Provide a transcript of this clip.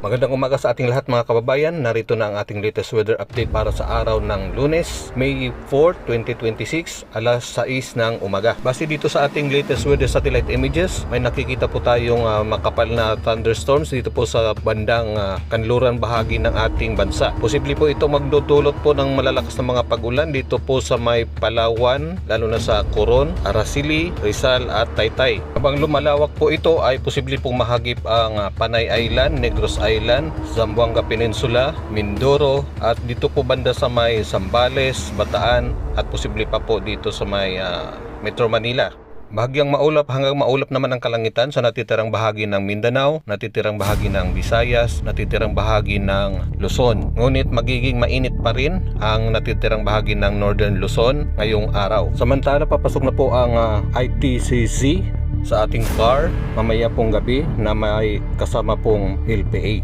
Magandang umaga sa ating lahat mga kababayan. Narito na ang ating latest weather update para sa araw ng Lunes, May 4, 2026, alas 6 ng umaga. Base dito sa ating latest weather satellite images, may nakikita po tayong makapal na thunderstorms dito po sa bandang kanluran bahagi ng ating bansa. Posible po ito magdudulot po ng malalakas na mga pag-ulan dito po sa may Palawan, lalo na sa Coron, Araceli, Rizal at Taytay. Habang lumalawak po ito ay posible pong mahagip ang Panay Island, Negros Island, Zamboanga Peninsula, Mindoro at dito po banda sa may Zambales, Bataan at posible pa po dito sa may Metro Manila. Bahagyang maulap hanggang maulap naman ang kalangitan sa natitirang bahagi ng Mindanao, natitirang bahagi ng Visayas, natitirang bahagi ng Luzon. Ngunit magiging mainit pa rin ang natitirang bahagi ng Northern Luzon ngayong araw. Samantala papasok na po ang ITCZ sa ating car mamaya pong gabi na may kasama pong LPA.